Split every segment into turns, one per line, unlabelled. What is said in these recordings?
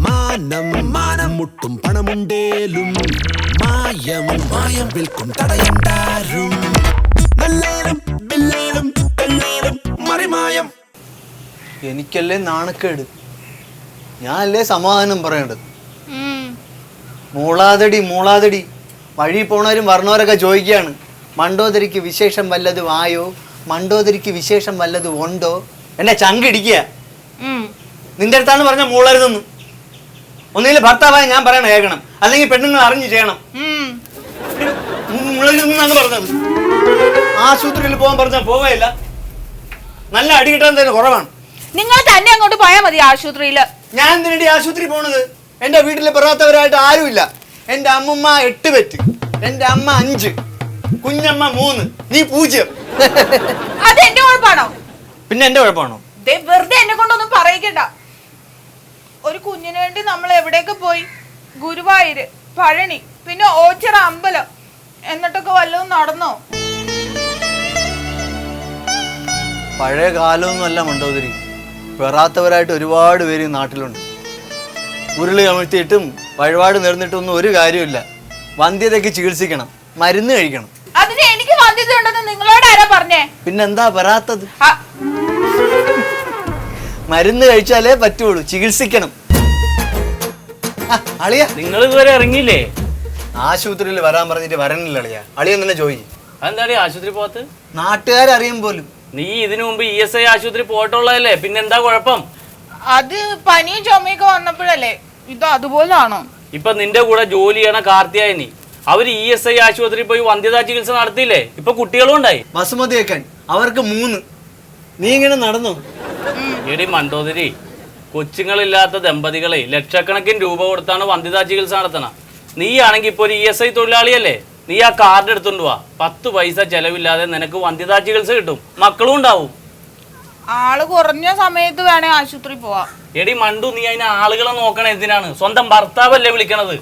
മാനം മാനം മുട്ടും പണമുണ്ടേലും മായം മായം വിൽക്കും തടയണ്ടാരും നല്ലേലും ബില്ലേലും പെണ്ണേലും മറിമായം.
എനിക്കല്ലേ നാണക്കേട്, ഞാനല്ലേ സമാധാനം പറയേണ്ടത്. മൂളാതടി മൂളാതടി. വഴി പോണവരും വരണവരൊക്കെ ചോദിക്കുകയാണ്, മണ്ടോദരിക്ക് വിശേഷം വല്ലതും ആയോ, മണ്ടോദരിക്ക് വിശേഷം വല്ലതും ഉണ്ടോ. എന്നെ ചങ്കിടിക്കുക. നിന്റെ അടുത്താണ് പറഞ്ഞ മൂളരുതെന്ന്. ഒന്നുകിൽ ഭർത്താവായി ഞാൻ പറയണ കേൾക്കണം, അല്ലെങ്കിൽ പെണ്ണുങ്ങൾ അറിഞ്ഞു ചെയ്യണം. മുളരുതെന്നാണ് പറഞ്ഞത്. ആശുപത്രിയിൽ പോകാൻ പറഞ്ഞാൽ പോവേയില്ല. നല്ല അടി കിട്ടാൻ തന്നെ കുറവാണ്.
നിങ്ങൾ തന്നെ അങ്ങോട്ട് പോയാൽ മതി ആശുപത്രിയില്.
ഞാൻ എന്തിനടി ആശുപത്രി പോണത്? എന്റെ വീട്ടിൽ പെറാത്തവരായിട്ട് ആരുമില്ല. എന്റെ അമ്മമ്മ 8 പെറ്റ്, എന്റെ അമ്മ 5, കുഞ്ഞമ്മ 3, നീ 0.
അത് എന്റെ കുഴപ്പമാണോ?
പിന്നെ എന്റെ കുഴപ്പമാണോ?
വെറുതെ എന്നെ കൊണ്ടൊന്നും പറയിക്കണ്ട. ഒരു കുഞ്ഞിന് വേണ്ടി നമ്മൾ എവിടെയൊക്കെ പോയി, ഗുരുവായൂര്, പഴനി, പിന്നെ ഓച്ചിറ അമ്പലം, എന്നിട്ടൊക്കെ വല്ലതും നടന്നോ?
പഴയ കാലമൊന്നുമല്ല മണ്ടോദരി. പെറാത്തവരായിട്ട് ഒരുപാട് പേര് നാട്ടിലുണ്ട്. ഉരുളി കമിഴ്ത്തിയിട്ടും വഴിപാട് നേർന്നിട്ടൊന്നും ഒരു കാര്യമില്ല. വന്ധ്യതയ്ക്ക് ചികിത്സിക്കണം, മരുന്ന് കഴിക്കണം.
അതിന് എനിക്ക് വന്ധ്യത ഉണ്ടെന്ന് നിങ്ങളോട് ആരാ പറഞ്ഞേ?
പിന്നെന്താ പെറാത്തത്? മരുന്ന് കഴിച്ചാലേ പറ്റുള്ളൂ, ചികിത്സിക്കണം. അളിയ,
നിങ്ങൾ ഇതുവരെ ഇറങ്ങിയില്ലേ?
ആശുപത്രിയിൽ വരാൻ പറഞ്ഞിട്ട് വരണില്ല അളിയ. അളിയൻ തന്നെ ചോദിക്കും,
അതെന്താടി ആശുപത്രി പോകത്ത്?
നാട്ടുകാരറിയും പോലും.
നീ ഇതിനു മുമ്പ് ESI ആശുപത്രി പോയിട്ടുള്ളതല്ലേ, പിന്നെന്താ കുഴപ്പം?
അത് പനിയും ചുമയൊക്കെ വന്നപ്പോഴല്ലേ. ഇത് അതുപോലാണോ?
ഇപ്പൊ നിന്റെ കൂടെ ജോലി ചെയ്യണ കാർത്തിയായനി അവര് ESI ആശുപത്രി പോയി വന്ധ്യതാ ചികിത്സ നടത്തിയില്ലേ? ഇപ്പൊ കുട്ടികളും ഉണ്ടായി.
ബസുമതി വെക്കാൻ അവർക്ക് 3. നീ ഇങ്ങനെ നടന്നു.
എടി മണ്ടോദരി, കൊച്ചുങ്ങളില്ലാത്ത ദമ്പതികളെ ലക്ഷക്കണക്കിന് രൂപ കൊടുത്താണ് വന്ധ്യതാ ചികിത്സ നടത്തണം. നീ ആണെങ്കിൽ ഇപ്പൊ ഒരു ESI തൊഴിലാളിയല്ലേ? നീ ആ കാർഡ് എടുത്തോണ്ട് വാ. 10 പൈസ ചെലവില്ലാതെ നിനക്ക് വന്ധ്യതാ ചികിത്സ കിട്ടും, മക്കളും ഉണ്ടാവും.
ആള് കുറഞ്ഞ സമയത്ത് വേണേ ആശുപത്രി പോവാ.
എടി മണ്ടു, നീ അതിന് ആളുകളെ നോക്കണ എന്തിനാണ്? സ്വന്തം ഭർത്താവല്ലേ വിളിക്കണത്?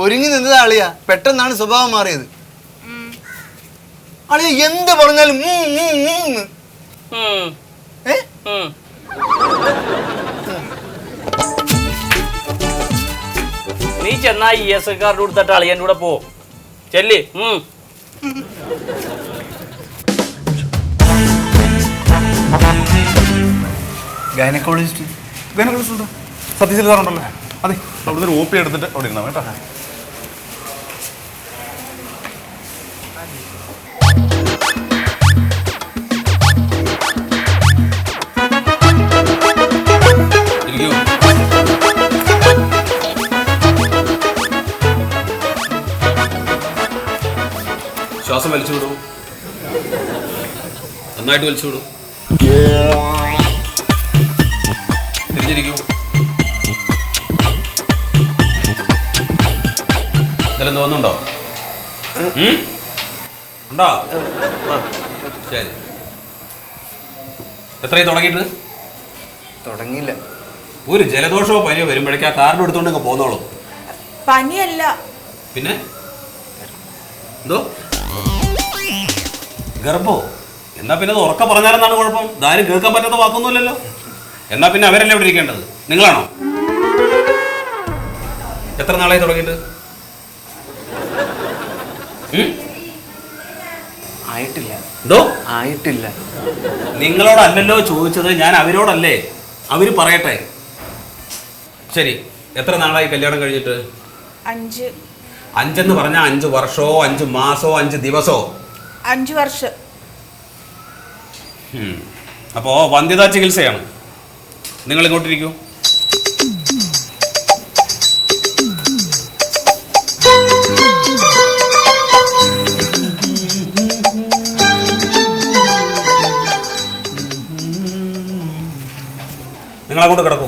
ഒരുങ്ങി നിന്നതാ അളിയ, പെട്ടെന്നാണ് സ്വഭാവം മാറിയത്. അളിയ എന്ത് പറഞ്ഞാലും
നീ ചെന്നാ ESI കാർഡ് കൊടുത്തിട്ട് അളിയൻ്റെ കൂടെ പോ. ചെല്ലി.
ഗൈനക്കോളജിസ്റ്റ്
സത്യശീല സാറുണ്ടല്ലോ, അതെ. അവിടുന്ന് ഒരു OP എടുത്തിട്ട് അവിടെ ഇരുന്നാ കേട്ടോ.
ശ്വാസം വലിച്ചു വിടൂ, നന്നായിട്ട് വലിച്ചു വിടൂ. തിരിഞ്ഞിരിക്കൂ. എന്തെങ്കിലും തോന്നുന്നുണ്ടോ? ഉണ്ടോ? ശരി. എത്രയും തുടങ്ങിയിട്ട്?
തുടങ്ങിയില്ല.
ഒരു ജലദോഷമോ പനിയോ വരുമ്പോഴേക്കും ആ കാർഡ് എടുത്തുകൊണ്ട് പോന്നോളൂ.
പനിയല്ല.
പിന്നെ എന്തോ ഗർഭോ? എന്നാ പിന്നെ അത് ഉറക്കം പറഞ്ഞാലെന്നാണ് കുഴപ്പം? ഇതാരും കേൾക്കാൻ പറ്റാത്ത വാക്കൊന്നുമില്ലല്ലോ. എന്നാ പിന്നെ അവരല്ലേ ഇവിടെ ഇരിക്കേണ്ടത്, നിങ്ങളാണോ? എത്ര നാളായി തുടങ്ങിയിട്ട്?
ആയിട്ടില്ല.
എന്തോ
ആയിട്ടില്ല?
നിങ്ങളോടല്ലല്ലോ ചോദിച്ചത്, ഞാൻ അവരോടല്ലേ. അവര് പറയട്ടെ. ശരി, എത്ര നാളായി കല്യാണം കഴിഞ്ഞിട്ട്?
5.
5 എന്ന് പറഞ്ഞാൽ 5 വർഷമോ 5 മാസമോ 5 ദിവസമോ?
5 വർഷം.
അപ്പോ വന്ധ്യതാ ചികിത്സയാണ്. നിങ്ങൾ ഇങ്ങോട്ടിരിക്കൂ. നിങ്ങളങ്ങോട്ട് കിടക്കൂ.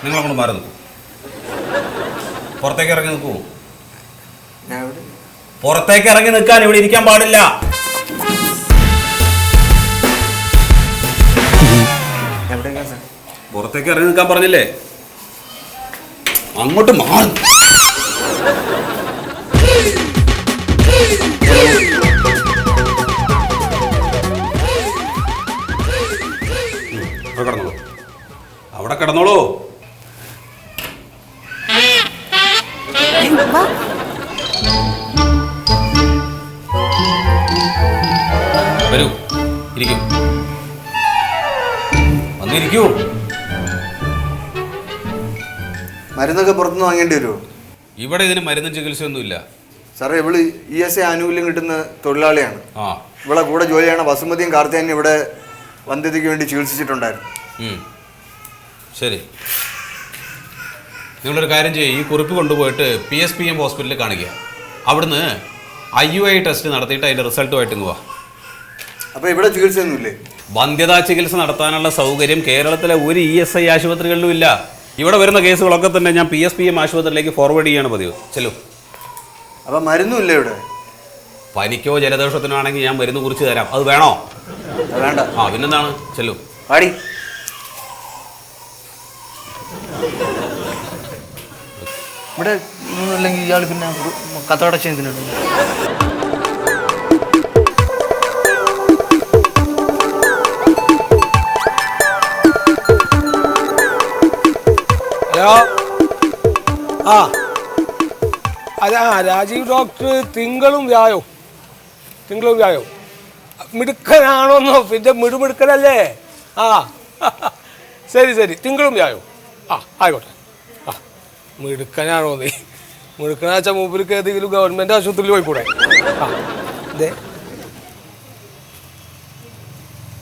നിങ്ങളങ്ങോട്ട് മാറി നിൽക്കൂ. പുറത്തേക്ക് ഇറങ്ങി നിൽക്കൂ. പുറത്തേക്ക് ഇറങ്ങി നിൽക്കാൻ ഇവിടെ ഇരിക്കാൻ പാടില്ല. പുറത്തേക്ക് ഇറങ്ങി നിൽക്കാൻ പറഞ്ഞില്ലേ? അങ്ങോട്ട് മാറി. കിടന്നോളൂ. വരൂ, ഇരിക്കൂ. വന്നിരിക്കൂ.
മരുന്നൊക്കെ പുറത്തുനിന്ന് വാങ്ങേണ്ടി വരുമോ?
ഇവിടെ ഇതിന് മരുന്നും ചികിത്സയൊന്നുമില്ല.
സാറേ, ഇവള് ESI ആനുകൂല്യം കിട്ടുന്ന തൊഴിലാളിയാണ്.
ആ,
ഇവളെ കൂടെ ജോലിയാണ് വസുമതിയും കാർത്തിയാനും ഇവിടെ വന്ധ്യതയ്ക്ക് വേണ്ടി ചികിത്സിച്ചിട്ടുണ്ടായിരുന്നു.
ശരി, നിങ്ങളൊരു കാര്യം ചെയ്യും, ഈ കുറിപ്പ് കൊണ്ടുപോയിട്ട് PSPM ഹോസ്പിറ്റലിൽ കാണിക്കുക. അവിടുന്ന് IUI ടെസ്റ്റ് നടത്തിയിട്ട് അതിൻ്റെ റിസൾട്ടുമായിട്ട് ഇങ്ങ് വാ.
അപ്പോൾ ഇവിടെ ചികിത്സയൊന്നുമില്ലേ?
വന്ധ്യതാ ചികിത്സ നടത്താനുള്ള സൗകര്യം കേരളത്തിലെ ഒരു ESI ആശുപത്രികളിലും ഇല്ല. ഇവിടെ വരുന്ന കേസുകളൊക്കെ തന്നെ ഞാൻ PSPM ആശുപത്രിയിലേക്ക് ഫോർവേഡ് ചെയ്യാണ് പതിവ്. ചെല്ലു.
അപ്പം മരുന്നുമില്ല ഇവിടെ?
പനിക്കോ ജലദോഷത്തിനോ ആണെങ്കിൽ ഞാൻ മരുന്ന് കുറിച്ച് തരാം. അത് വേണോ?
വേണ്ട.
ആ, പിന്നെന്താണ്? ചെല്ലു.
പാടി. ഇവിടെ അല്ലെങ്കിൽ ഇയാൾ പിന്നെ കത്തോടച്ച എന്തിനുണ്ട്?
ഹലോ. ആ അതെ, രാജീവ് ഡോക്ടർ തിങ്കളും വ്യാഴവും മിടുക്കനാണോന്നോ? പിന്നെ മിടുമിടുക്കനല്ലേ? ആ ശരി ശരി, തിങ്കളും വ്യാഴവും. ആ ആയിക്കോട്ടെ. ആ മിടുക്കനാണോന്നേ? മിടുക്കനാച്ചാൽ മൂപ്പർക്ക് ഏതെങ്കിലും ഗവൺമെൻറ് ആശുപത്രിയിൽ പോയിക്കൂടെ? ആ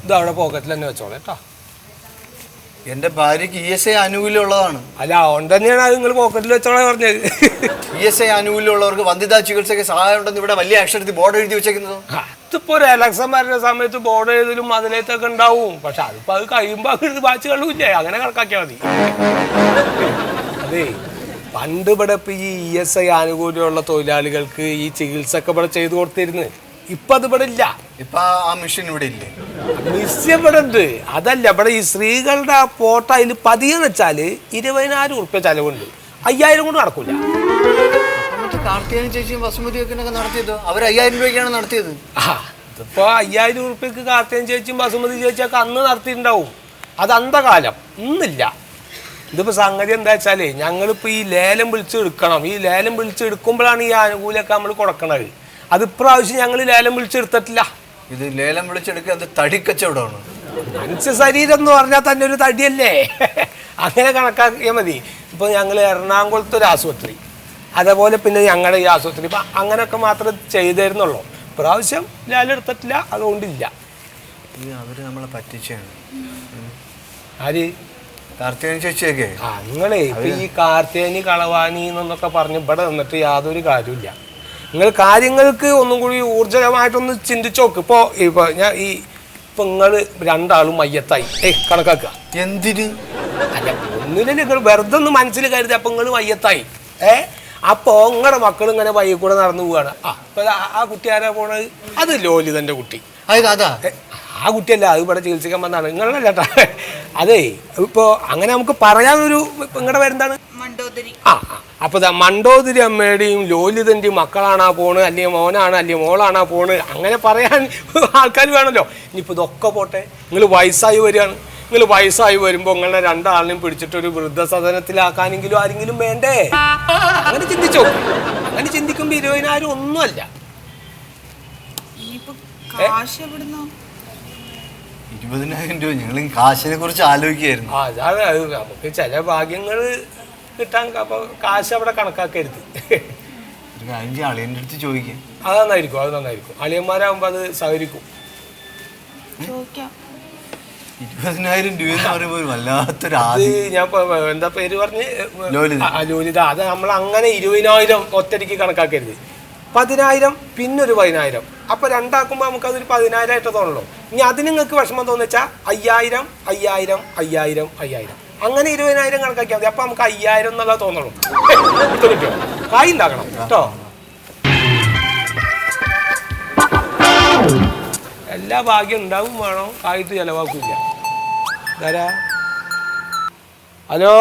ഇതവിടെ പോക്കറ്റിൽ തന്നെ വെച്ചോളെ കേട്ടോ.
എൻ്റെ ഭാര്യയ്ക്ക് ESI ആനുകൂല്യം ഉള്ളതാണ്.
അല്ല, അതുകൊണ്ട് തന്നെയാണ് അത് നിങ്ങൾ പോക്കറ്റിൽ വെച്ചോളെ പറഞ്ഞത്.
ESI ആനുകൂല്യം ഉള്ളവർക്ക് വന്ധ്യതാ ചികിത്സയ്ക്ക് സഹായം ഉണ്ടെന്ന് ഇവിടെ വലിയ അക്ഷരത്തിൽ ബോർഡ് എഴുതി വെച്ചേക്കുന്നത്.
അതിപ്പോ ഒരു ഇലക്ഷൻ വരുന്ന സമയത്ത് ബോർഡ് എഴുതലും അതിലേത്തൊക്കെ ഉണ്ടാവും. പക്ഷെ അതിപ്പോ അത് കഴിയുമ്പോ അത് വാച്ച് കള്ളൂല്ലേ? അങ്ങനെ കണക്കാക്കിയാൽ മതി. അതെ, പണ്ട് ഇവിടെ ഇപ്പൊ ഈ ESI ആനുകൂല്യമുള്ള തൊഴിലാളികൾക്ക് ഈ ചികിത്സ ഒക്കെ ഇവിടെ ചെയ്തു കൊടുത്തിരുന്നു. ഇപ്പൊ അത് ഇവിടെ ഇല്ല.
ഇപ്പൊ ആ മെഷീൻ ഇവിടെ ഇല്ലേ?
മിസ് ഇവിടെ ഉണ്ട്. അതല്ല, ഇവിടെ ഈ സ്ത്രീകളുടെ ആ ഫോട്ടോ അതിൽ പതിയെന്ന് വെച്ചാല് 20,000 ഉറുപ്പ്യ ചെലവുണ്ട്. 5,000 കൊണ്ട് നടക്കൂല.
കാർത്തിയാനി ചേച്ചിയും വസുമതിയൊക്കെ നടത്തിയത് അവർ 5,000 രൂപയ്ക്കാണ് നടത്തിയത്.
ഇതിപ്പോ 5,000 ഉറുപ്പ്യക്ക് കാർത്തിയാനി ചേച്ചിയും വസുമതി ചേച്ചിയൊക്കെ അന്ന് നടത്തിയിട്ടുണ്ടാവും. അത് അന്തകാലം, ഇന്നില്ല. ഇതിപ്പോ സംഗതി എന്താ വെച്ചാലേ, ഞങ്ങളിപ്പോ ഈ ലേലം വിളിച്ചെടുക്കണം. ഈ ലേലം വിളിച്ചെടുക്കുമ്പോഴാണ് ഈ ആനുകൂല്യമൊക്കെ നമ്മൾ കൊടുക്കണത്. അത് ഇപ്രാവശ്യം ഞങ്ങൾ ലേലം വിളിച്ചെടുത്തിട്ടില്ല.
ഇത് ലേലം വിളിച്ചെടുക്കുക അത് തടിക്കച്ചവടമാണ്.
മനുഷ്യ ശരീരം എന്ന് പറഞ്ഞാൽ തന്നെ ഒരു തടിയല്ലേ? അങ്ങനെ കണക്കാക്കിയാൽ മതി. ഇപ്പൊ ഞങ്ങൾ എറണാകുളത്ത് ഒരു ആശുപത്രി, അതേപോലെ പിന്നെ ഞങ്ങളുടെ ഈ ആശുപത്രി, ഇപ്പം അങ്ങനെയൊക്കെ മാത്രമേ ചെയ്തിരുന്നുള്ളൂ. പ്രാവശ്യം ലേലം എടുത്തിട്ടില്ല, അതുകൊണ്ടില്ല.
അവര് നമ്മളെ പറ്റിച്ചാണ്.
ആര്?
കാർത്തിയാനി ചേച്ചിയൊക്കെ.
നിങ്ങളെ ഇപ്പൊ ഈ കാർത്തിയാനി കളവാനി എന്നൊക്കെ പറഞ്ഞ് ഇവിടെ നിന്നിട്ട് യാതൊരു കാര്യമില്ല. നിങ്ങൾ കാര്യങ്ങൾക്ക് ഒന്നും കൂടി ഊർജകമായിട്ടൊന്ന് ചിന്തിച്ചു നോക്ക്. ഇപ്പൊ ഞാൻ ഇപ്പൊ നിങ്ങൾ രണ്ടാളും മയ്യത്തായി കണക്കാക്കുക.
എന്തിന്?
അല്ല, ഒന്നിനും നിങ്ങൾ വെറുതെ ഒന്ന് മനസ്സിൽ കരുതി. അപ്പൊ നിങ്ങൾ മയ്യത്തായി. അപ്പോ നിങ്ങളുടെ മക്കൾ ഇങ്ങനെ വയ്യ കൂടെ നടന്നു പോവാണ്. ആ കുട്ടി ആരാ പോണത്? അത് ലോലിതന്റെ കുട്ടി.
അതാ
ആ കുട്ടിയല്ല, അത് ഇവിടെ ചികിത്സിക്കാൻ വന്നാണ്. നിങ്ങളല്ല ചേട്ടാ. അതെ, ഇപ്പൊ അങ്ങനെ നമുക്ക് പറയാനൊരു നിങ്ങളുടെ പേരെന്താണ്?
മണ്ടോദരി.
അപ്പൊ മണ്ടോദരി അമ്മയുടെയും ലോലിതന്റെയും മക്കളാണാ പോണ്, അല്ലെങ്കിൽ മോനാണ് അല്ലെങ്കിൽ മോളാണാ പോണ്, അങ്ങനെ പറയാൻ ആൾക്കാർ വേണമല്ലോ. ഇനിയിപ്പോൾ ഇതൊക്കെ പോട്ടെ, നിങ്ങൾ വയസ്സായി വരികയാണ്. നിങ്ങൾ വയസ്സായി വരുമ്പോൾ നിങ്ങളുടെ രണ്ടാളിനെയും പിടിച്ചിട്ടൊരു വൃദ്ധസദനത്തിലാക്കാനെങ്കിലും ആരെങ്കിലും വേണ്ടേ? അങ്ങനെ ചിന്തിച്ചോ. അങ്ങനെ ചിന്തിക്കുമ്പോൾ 20,000 ഒന്നുമല്ല.
20,000 രൂപ. ഞങ്ങൾ കാശിനെ കുറിച്ച് ആലോചിക്കുകയായിരുന്നു.
അതാണ്, അത് നമുക്ക് ചില ഭാഗ്യങ്ങൾ കിട്ടാൻ കാശ് അവിടെ കണക്കാക്കരുത്.
അളിയൻ്റെ അടുത്ത് ചോദിക്കാം.
അത് നന്നായിരിക്കും. അളിയന്മാരാകുമ്പോ അത് സഹകരിക്കും.
20,000 രൂപ എന്ന് പറയുമ്പോൾ വല്ലാത്തൊരു
ഞാൻ എന്താ പേര് പറഞ്ഞ്? ലോലിത. അത് നമ്മൾ അങ്ങനെ 20,000 ഒറ്റടിക്ക് കണക്കാക്കരുത്. 10,000 പിന്നൊരു 10,000. അപ്പൊ രണ്ടാക്കുമ്പോ നമുക്കതൊരു 10,000 ആയിട്ട് തോന്നല്ലോ. ഇനി അത് നിങ്ങൾക്ക് വിഷമം തോന്നിച്ചാൽ 5,000 5,000 5,000 5,000 അങ്ങനെ 20,000 കണക്കാക്കിയാൽ മതി. അപ്പൊ നമുക്ക് 5,000 എന്നുള്ള തോന്നണം. കിട്ടോ? കായ് ഉണ്ടാക്കണം കേട്ടോ. എല്ലാ ഭാഗ്യം ഉണ്ടാവും വേണോ, കായിട്ട് ചെലവാക്കില്ല. ധാരാ. ഹലോ.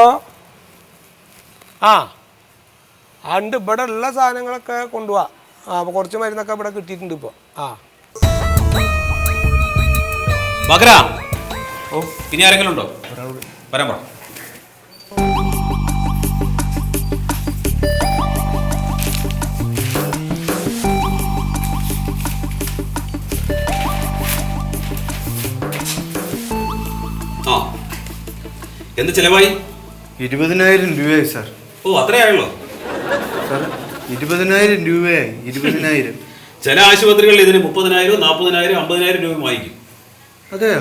ഉണ്ട്, ഇവിടെ ഉള്ള സാധനങ്ങളൊക്കെ കൊണ്ടുപോവാ. അപ്പൊ കുറച്ച് മരുന്നൊക്കെ ഇവിടെ കിട്ടിയിട്ടുണ്ട് ഇപ്പൊ.
ഇനി ആരെങ്കിലും ഉണ്ടോ? വരാൻ പറ. എന്ത് ചിലവായി?
20,000 രൂപയായി സാർ.
ഓ, അത്രയായുള്ളൂ.
സാർ 20,000 രൂപയായി. 20,000.
ചില ആശുപത്രികളിൽ ഇതിന് 30,000, 40,000, 50,000 രൂപ വാങ്ങിക്കും.
അതെയോ?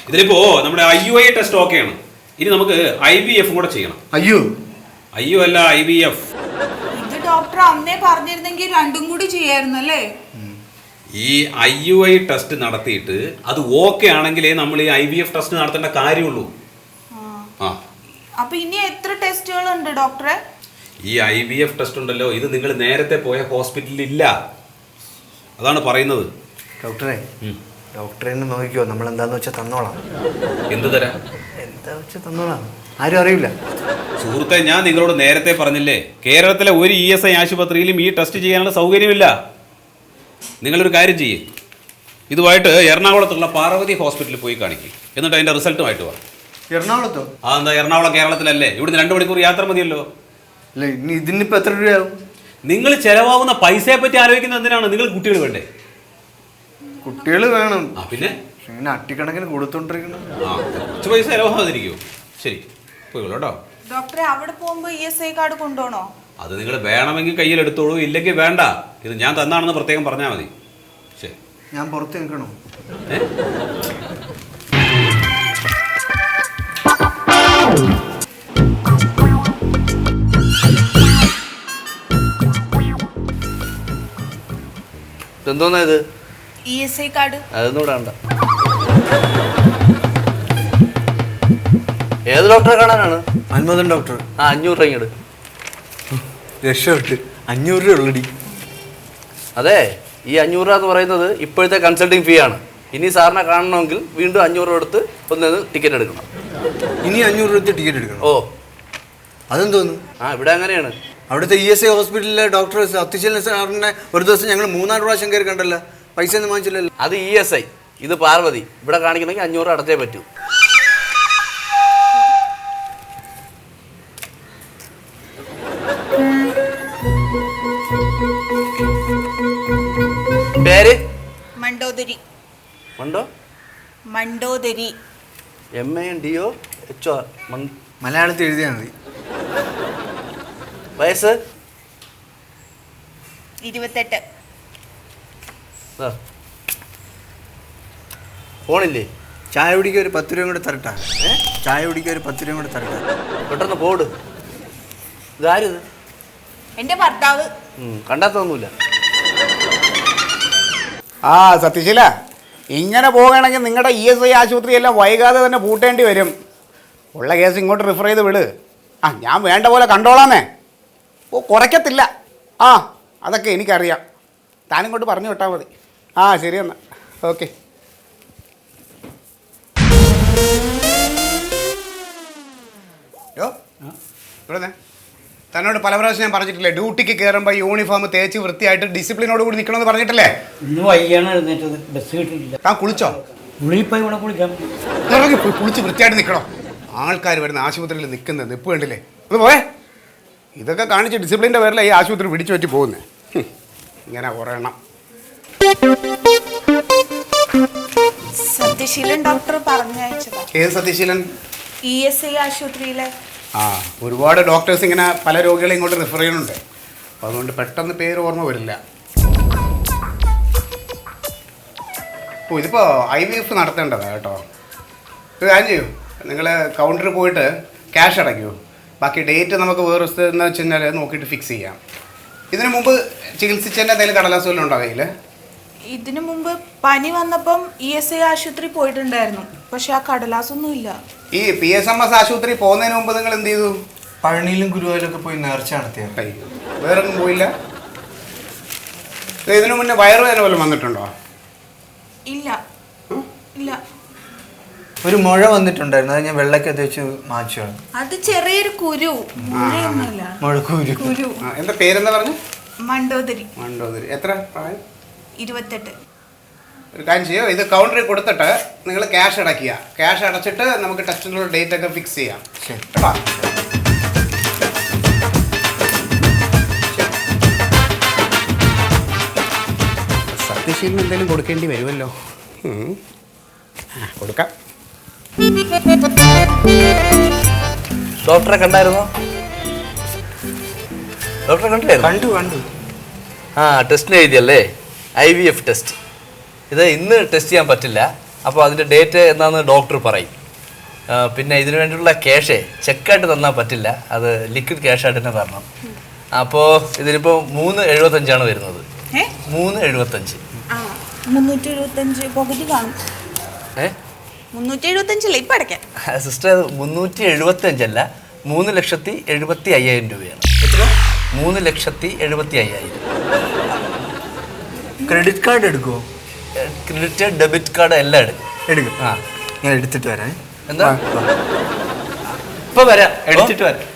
ഇതിലിപ്പോ നമ്മുടെ IUI ടെസ്റ്റ് ഓക്കെയാണ്. ഇനി നമുക്ക് IVF കൂടെ ചെയ്യണം. അയ്യോ അല്ല, IVF.
ഇത് ഡോക്ടർ അന്നേ പറഞ്ഞിരുന്നെങ്കിൽ രണ്ടും കൂടി ചെയ്യായിരുന്നു അല്ലേ?
ഈ IUI ടെസ്റ്റ് നടത്തിയിട്ട് അത് ഓക്കെ ആണെങ്കിലേ നമ്മൾ ഈ IVF ടെസ്റ്റ് നടത്തേണ്ട കാര്യമുള്ളൂ.
അപ്പൊ ഇനി എത്ര ടെസ്റ്റുകൾ ഉണ്ട് ഡോക്ടറെ?
ഈ IVF ടെസ്റ്റ് ഉണ്ടല്ലോ, ഇത് നിങ്ങൾ നേരത്തെ പോയ ഹോസ്പിറ്റലിൽ ഇല്ല. അതാണ് പറയുന്നത്.
ഡോക്ടറെ നോക്കിക്കോ, നമ്മൾ എന്താന്ന് വെച്ചാൽ തന്നോളാം.
എന്ത് തരാം?
എന്താ വെച്ചാൽ തന്നോളാം, ആരും അറിയില്ല.
സുഹൃത്തെ, ഞാൻ നിങ്ങളോട് നേരത്തെ പറഞ്ഞില്ലേ, കേരളത്തിലെ ഒരു ESI ആശുപത്രിയിലും ഈ ടെസ്റ്റ് ചെയ്യാനുള്ള സൗകര്യമില്ല. നിങ്ങളൊരു കാര്യം ചെയ്യേ, ഇതുമായിട്ട് എറണാകുളത്തുള്ള പാർവതി ഹോസ്പിറ്റലിൽ പോയി കാണിക്കും. എന്നിട്ട് അതിന്റെ റിസൾട്ടുമായിട്ട് വാ.
എറണാകുളത്തോ?
എന്താ, എറണാകുളം കേരളത്തിലല്ലേ? ഇവിടുന്ന് 2 മണിക്കൂർ യാത്ര മതിയല്ലോ.
അല്ല, ഇനി ഇതിനിപ്പോ എത്ര രൂപയാവും?
നിങ്ങൾ ചെലവാകുന്ന പൈസയെ പറ്റി ആലോചിക്കുന്നത് എന്തിനാണ്? നിങ്ങൾ കുട്ടികൾ വേണ്ടേ?
കുട്ടികൾ വേണം.
പിന്നെ
ഇങ്ങനെ അട്ടിക്കണക്കിന് കൊടുത്തോണ്ടിരിക്കണം.
കുറച്ച് പൈസ ചെലവാകാതിരിക്കുമോ? ശരി, പോയിക്കോളൂ കേട്ടോ.
ഡോക്ടറെ, അവിടെ പോകുമ്പോ ESI കാർഡ് കൊണ്ടുപോകണോ?
അത് നിങ്ങൾ വേണമെങ്കിൽ കയ്യിൽ എടുത്തോളൂ, ഇല്ലെങ്കിൽ വേണ്ട. ഇത് ഞാൻ തന്നാണെന്ന് പ്രത്യേകം പറഞ്ഞാൽ മതി. ശരി.
ഞാൻ പുറത്ത് നിൽക്കണോ? എന്തോന്നാ ഇത്?
ESI card.
അതൊന്നും ഇവിടെ വേണ്ട. ഏത് ഡോക്ടറെ കാണാനാണ്? മന്മഥൻ ഡോക്ടർ. 500 രൂപ ഇങ്ങോട്ട്. രക്ഷപ്പെട്ട് 500 രൂപ ഉള്ളടി. അതെ, ഈ 500 രൂപ എന്ന് പറയുന്നത് ഇപ്പോഴത്തെ കൺസൾട്ടിങ് ഫീ ആണ്. ഇനി സാറിനെ കാണണമെങ്കിൽ വീണ്ടും 500 രൂപ എടുത്ത് ഒന്ന് ടിക്കറ്റ് എടുക്കണം. ഇനി 500 രൂപ ടിക്കറ്റ് എടുക്കണം? ഓ, അതെന്തോന്നു? ഇവിടെ അങ്ങനെയാണ്. അവിടുത്തെ ESI ഹോസ്പിറ്റലിലെ ഡോക്ടർ സത്യശീലൻ സാറിനെ ഒരു ദിവസം ഞങ്ങൾ 3-4 പ്രാവശ്യം കയറി കണ്ടല്ലോ. പൈസ ഒന്നും വാങ്ങിച്ചില്ലല്ലോ. അത് ESI, ഇത് പാർവതി. ഇവിടെ കാണിക്കണമെങ്കിൽ 500 രൂപ അടച്ചേ പറ്റൂ. പേര്?
മണ്ടോദരി. മണ്ടോദരി.
MANDOHR. മലയാളത്തിൽ എഴുതിയാൽ മതി. വയസ്സ്?
28.
ഫോണില്ലേ? ചായ കുടിക്കാൻ ഒരു 10 രൂപ കൂടെ തരട്ടാ. ചായ കുടിക്കാൻ ഒരു 10 രൂപ കൂടെ തരട്ടാ. പെട്ടെന്ന് പോട്. ഇതാരിത്?
എന്റെ ഭർത്താവ്.
കണ്ടാത്തൊന്നുമില്ല.
സത്യശീല, ഇങ്ങനെ പോവുകയാണെങ്കിൽ നിങ്ങളുടെ ESI ആശുപത്രിയെല്ലാം വൈകാതെ തന്നെ പൂട്ടേണ്ടി വരും. ഉള്ള കേസ് ഇങ്ങോട്ട് റിഫർ ചെയ്ത് വിട്. ഞാൻ വേണ്ട പോലെ കണ്ടോളാന്നേ. കുറയ്ക്കത്തില്ല. അതൊക്കെ എനിക്കറിയാം. താനിങ്ങോട്ട് പറഞ്ഞു വിട്ടാൽ മതി. ശരി എന്നാൽ. ഓക്കെ. ഇവിടെ തന്നോട് പല പ്രാവശ്യം ഞാൻ പറഞ്ഞിട്ടില്ലേ, ഡ്യൂട്ടിക്ക് കയറുമ്പോൾ യൂണിഫോം തേച്ച് വൃത്തിയായിട്ട് ഡിസിപ്ലിനോട് കൂടി നിൽക്കണമെന്ന് പറഞ്ഞിട്ടില്ലേ?
ഇന്ന് വയ്യാണ് എഴുന്നേറ്റത്, ബസ് കിട്ടിയില്ല.
താൻ കുളിച്ചോ?
കുളിയിപ്പോൾ ഇവിടെ കുളിക്കാം.
കുളിച്ച് വൃത്തിയായിട്ട് നിൽക്കണോ? ആൾക്കാർ വരുന്ന ആശുപത്രിയിൽ നിൽക്കുന്നത് നിപ്പ് കണ്ടില്ലേ? ഒന്ന് പോയേ. ഇതൊക്കെ കാണിച്ച് ഡിസിപ്ലിൻ്റെ പേരിൽ ഈ ആശുപത്രി പിടിച്ചു പറ്റി പോകുന്നത്. ഇങ്ങനെ കുറേ എണ്ണം.
സത്യശീലൻ ഡോക്ടർ പറഞ്ഞയച്ചതാ.
ഏത് സത്യശീലൻ?
ESI ആശുപത്രിയിലെ.
ഒരുപാട് ഡോക്ടേഴ്സ് ഇങ്ങനെ പല രോഗികളെ ഇങ്ങോട്ട് റിഫർ ചെയ്യുന്നുണ്ട്. അപ്പോൾ അതുകൊണ്ട് പെട്ടെന്ന് പേര് ഓർമ്മ വരില്ല. ഇതിപ്പോൾ IVF നടത്തേണ്ടതാണ് കേട്ടോ. ഇത് കാര്യം ചെയ്യൂ, നിങ്ങൾ കൗണ്ടറിൽ പോയിട്ട് ക്യാഷ് അടയ്ക്കൂ. ബാക്കി ഡേറ്റ് നമുക്ക് വേറെ എന്ന് വെച്ച് കഴിഞ്ഞാൽ നോക്കിയിട്ട് ഫിക്സ് ചെയ്യാം. ഇതിനു മുമ്പ് ചികിത്സിച്ചതിൻ്റെ എന്തെങ്കിലും കടലാസ് വല്ലതും ഉണ്ടോ കയ്യിൽ?
ഇതിനു മുമ്പ് പനി വന്നപ്പം ESI ആശുപത്രി പോയിട്ടുണ്ടായിരുന്നു, പക്ഷെ ആ കടലാസൊന്നും ഇല്ല.
ഈ PSMS ആശുപത്രി പോകുന്നതിന് മുമ്പ് നിങ്ങൾ എന്ത് ചെയ്തു?
പഴനിയിലും ഗുരുവായൂരൊക്കെ പോയി നേർച്ച നടത്തിയ.
വേറൊന്നും പോയില്ല? ഇതിനു മുന്നേ വയറുവേദന വല്ലതും വന്നിട്ടുണ്ടോ?
ഇല്ല. ഇല്ല.
ഒരു മുഴ വന്നിട്ടുണ്ടായിരുന്നു, അത് ഞാൻ വെള്ളക്ക തേച്ച് മാറ്റിയാണ്.
അത് ചെറിയൊരു കുരു. കുരു.
എന്താ പേരെന്താ പറഞ്ഞു?
മണ്ടോദരി.
മണ്ടോദരി. എത്ര പ്രായം?
28.
ഒരു കാര്യം ചെയ്യോ, ഇത് കൗണ്ടറിൽ കൊടുത്തിട്ട് നിങ്ങൾ ക്യാഷ് അടയ്ക്കുക. ക്യാഷ് അടച്ചിട്ട് നമുക്ക് ടെസ്റ്റിനുള്ള ഡേറ്റ് ഒക്കെ ഫിക്സ് ചെയ്യാം.
ശരി.
സത്യശീലന് എന്തെങ്കിലും കൊടുക്കേണ്ടി വരുമല്ലോ. കൊടുക്കാം.
ഡോക്ടറെ കണ്ടായിരുന്നോ? ഡോക്ടറെ കണ്ടായിരുന്നു?
കണ്ടു.
ആ, ടെസ്റ്റിന് എഴുതിയല്ലേ? IVF test. ഇത് ഇന്ന് ടെസ്റ്റ് ചെയ്യാൻ പറ്റില്ല. അപ്പോൾ അതിൻ്റെ ഡേറ്റ് എന്താണെന്ന് ഡോക്ടർ പറയും. പിന്നെ ഇതിനു വേണ്ടിയുള്ള ക്യാഷേ ചെക്കായിട്ട് തന്നാൽ പറ്റില്ല, അത് ലിക്വിഡ് ക്യാഷായിട്ട് തന്നെ തരണം. അപ്പോൾ ഇതിനിപ്പോൾ 375 വരുന്നത്. 375.
375 പോക്കറ്റ് കാണും. 375 ഇപ്പൊ അടയ്ക്കാം.
സിസ്റ്റർ, 375 അല്ല, 3,75,000 രൂപയാണ്. 3,75,000.
ക്രെഡിറ്റ് കാർഡ് എടുക്കുമോ?
ക്രെഡിറ്റ് ഡെബിറ്റ് കാർഡ് എല്ലാം
എടുക്കും.
ആ,
ഞാൻ എടുത്തിട്ട് വരാം.
എന്താ? ഇപ്പൊ വരാം, എടുത്തിട്ട് വരാം.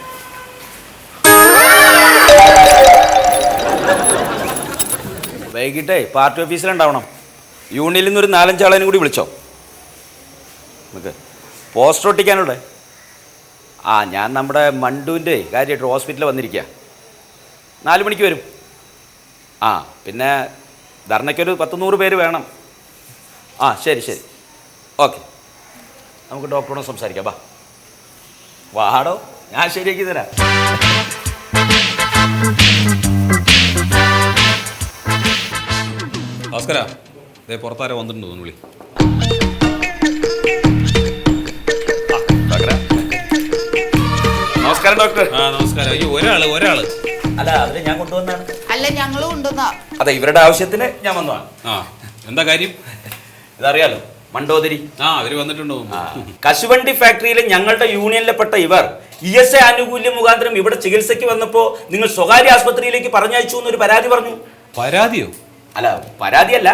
വൈകിട്ടേ പാർട്ടി ഓഫീസിലുണ്ടാവണം. യൂണിയനിൽ നിന്നൊരു 4-5 ആളെയും കൂടി വിളിച്ചോ. നമുക്ക് പോസ്റ്റർ ഒട്ടിക്കാനുള്ളേ. ഞാൻ നമ്മുടെ മണ്ടുവിൻ്റെ കാര്യമായിട്ട് ഹോസ്പിറ്റലിൽ വന്നിരിക്കുക. 4 മണിക്ക് വരും. പിന്നെ ധർണയ്ക്കൊരു 10-100 പേര് വേണം. ശരി. ഓക്കെ, നമുക്ക് ഡോക്ടറോട് സംസാരിക്കാം. വാടോ, ഞാൻ ശരിയാക്കി തരാം. ഭാസ്കര, പുറത്താരോ വന്നിട്ടുണ്ടോ? വിളി. നമസ്കാരം ഡോക്ടർ. നമസ്കാരം. അയ്യോ, ഒരാള് അല്ല, അതിന് ഞാൻ കൊണ്ടുവന്നാണ്.
അല്ല, ഞങ്ങളും കൊണ്ടുവന്നാ.
അതെ, ഇവരുടെ ആവശ്യത്തിന് ഞാൻ വന്നതാണ്. എന്താ കാര്യം? ഇതറിയാലോ, മണ്ടോദരി. അവര് വന്നിട്ടുണ്ടോ? കശുവണ്ടി ഫാക്ടറിയിലെ ഞങ്ങളുടെ യൂണിയനിലെപ്പെട്ട ഇവർ ESI ആനുകൂല്യം മുഖാന്തരം ഇവിടെ ചികിത്സയ്ക്ക് വന്നപ്പോൾ നിങ്ങൾ സ്വകാര്യ ആശുപത്രിയിലേക്ക് പറഞ്ഞയച്ചു എന്നൊരു പരാതി പറഞ്ഞു. പരാതിയോ? അല്ല, പരാതിയല്ല,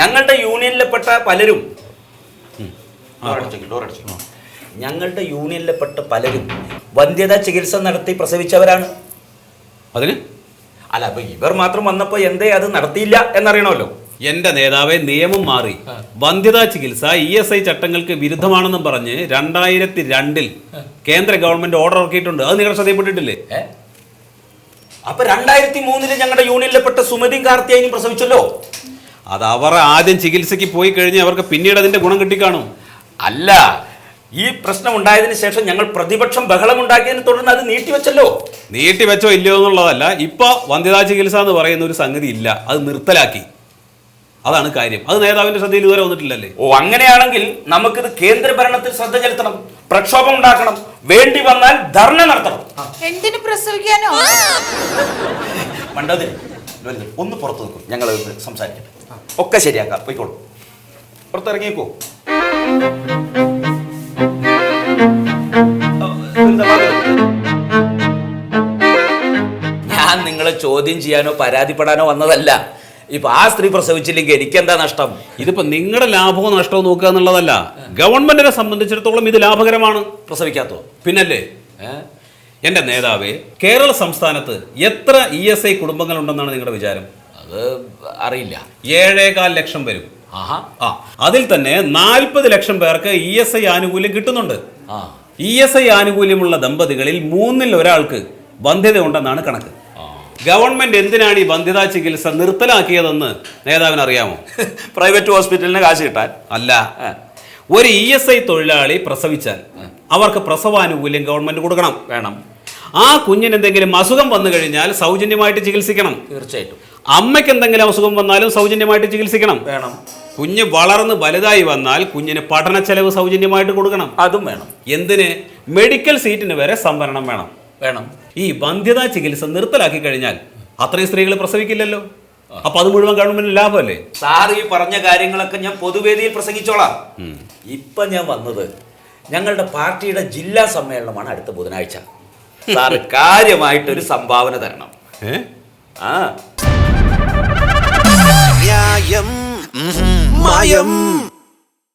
ഞങ്ങളുടെ യൂണിയനിലെപ്പെട്ട പലരും ഞങ്ങളുടെ യൂണിയനിലെപ്പെട്ട പലരും വന്ധ്യതാ ചികിത്സ നടത്തി പ്രസവിച്ചവരാണ്. അതിന് അല്ല, അപ്പൊ ഇവർ മാത്രം വന്നപ്പോൾ എന്തേ അത് നടത്തിയില്ല എന്നറിയണമല്ലോ. എന്റെ നേതാവെ, നിയമം മാറി. വന്ധ്യതാ ചികിത്സ ESI ചട്ടങ്ങൾക്ക് വിരുദ്ധമാണെന്നും പറഞ്ഞ് 2002 കേന്ദ്ര ഗവൺമെന്റ് ഓർഡർ ഇറക്കിയിട്ടുണ്ട്. അത് നിങ്ങൾ ശ്രദ്ധയിൽപ്പെട്ടിട്ടില്ലേ? അപ്പൊ 2003 ഞങ്ങളുടെ യൂണിയനിലെപ്പെട്ട സുമതിയും കാർത്തിയായും പ്രസവിച്ചല്ലോ. അത് അവർ ആദ്യം ചികിത്സയ്ക്ക് പോയി കഴിഞ്ഞ് അവർക്ക് പിന്നീട് അതിന്റെ ഗുണം കിട്ടിക്കാണും. അല്ല, ഈ പ്രശ്നം ഉണ്ടായതിനു ശേഷം ഞങ്ങൾ പ്രതിപക്ഷം ബഹളമുണ്ടാക്കിയതിനെ തുടർന്ന് അത് നീട്ടിവെച്ചല്ലോ. നീട്ടിവെച്ചോ ഇല്ലയോ എന്നുള്ളതല്ല, ഇപ്പൊ വന്ധ്യതാ ചികിത്സ എന്ന് പറയുന്ന ഒരു സംഗതി ഇല്ല, അത് നിർത്തലാക്കി. അതാണ് കാര്യം. അത് നേതാവിന്റെ ശ്രദ്ധയിൽ ഇതുവരെ വന്നിട്ടില്ലല്ലേ? അങ്ങനെയാണെങ്കിൽ നമുക്കിത് കേന്ദ്ര ഭരണത്തിൽ ശ്രദ്ധ ചെലുത്തണം, പ്രക്ഷോഭം ഉണ്ടാക്കണം, വേണ്ടി വന്നാൽ ധർണ നടത്തണം.
എന്തിനു പ്രസവിക്കാനോ?
മണ്ടോദരി, ഒന്ന് പുറത്തു നിൽക്കും, ഞങ്ങൾ സംസാരിക്കട്ടെ. ഒക്കെ ശരിയാക്കാം, പോയിക്കോളൂ. പുറത്തിറങ്ങിക്കോ. ഞാൻ നിങ്ങളെ ചോദ്യം ചെയ്യാനോ പരാതിപ്പെടാനോ വന്നതല്ല. ഇപ്പൊ ആ സ്ത്രീ പ്രസവിച്ചില്ലെങ്കിൽ എനിക്കെന്താ നഷ്ടം? ഇതിപ്പോ നിങ്ങളുടെ ലാഭമോ നഷ്ടമോ നോക്കുക എന്നുള്ളതല്ല, ഗവൺമെന്റിനെ സംബന്ധിച്ചിടത്തോളം ഇത് ലാഭകരമാണ്. പ്രസവിക്കാത്തോ? പിന്നല്ലേ. എന്റെ നേതാവേ, കേരള സംസ്ഥാനത്ത് എത്ര ESI കുടുംബങ്ങൾ ഉണ്ടെന്നാണ് നിങ്ങളുടെ വിചാരം? അത് അറിയില്ല. 7.25 ലക്ഷം വരും. അതിൽ തന്നെ 40 ലക്ഷം പേർക്ക് ESI ആനുകൂല്യം കിട്ടുന്നുണ്ട്. ESI ആനുകൂല്യമുള്ള ദമ്പതികളിൽ 3-ൽ ഒരാൾക്ക് വന്ധ്യത ഉണ്ടെന്നാണ് കണക്ക്. ഗവൺമെന്റ് എന്തിനാണ് ഈ വന്ധ്യതാ ചികിത്സ നിർത്തലാക്കിയതെന്ന് നേതാവിന് അറിയാമോ? പ്രൈവറ്റ് ഹോസ്പിറ്റലിന് കാശ് കിട്ടാൻ അല്ല. ഒരു ESI തൊഴിലാളി പ്രസവിച്ചാൽ അവർക്ക് പ്രസവാനുകൂല്യം ഗവൺമെന്റ് കൊടുക്കണം. വേണം. ആ കുഞ്ഞിന് എന്തെങ്കിലും അസുഖം വന്നു കഴിഞ്ഞാൽ സൗജന്യമായിട്ട് ചികിത്സിക്കണം. തീർച്ചയായിട്ടും. അമ്മയ്ക്ക് എന്തെങ്കിലും അസുഖം വന്നാലും സൗജന്യമായിട്ട് ചികിത്സിക്കണം. വേണം. കുഞ്ഞ് വളർന്ന് വലുതായി വന്നാൽ കുഞ്ഞിന് പഠന ചെലവ് സൗജന്യമായിട്ട് കൊടുക്കണം. അതും വേണം. എന്തിന്? മെഡിക്കൽ സീറ്റിന് വരെ സംവരണം വേണം. ഈ വന്ധ്യതാ ചികിത്സ നിർത്തലാക്കി കഴിഞ്ഞാൽ അത്രയും സ്ത്രീകൾ പ്രസവിക്കില്ലല്ലോ. അപ്പൊ അത് മുഴുവൻ ഗവൺമെന്റിന് ലാഭമല്ലേ? സാർ ഈ പറഞ്ഞ കാര്യങ്ങളൊക്കെ ഞാൻ പൊതുവേദിയിൽ പ്രസംഗിച്ചോളാം. ഇപ്പൊ ഞാൻ വന്നത് ഞങ്ങളുടെ പാർട്ടിയുടെ ജില്ലാ സമ്മേളനമാണ് അടുത്ത ബുധനാഴ്ച. സാറ് കാര്യമായിട്ടൊരു സംഭാവന തരണം.
ന്യായം മായം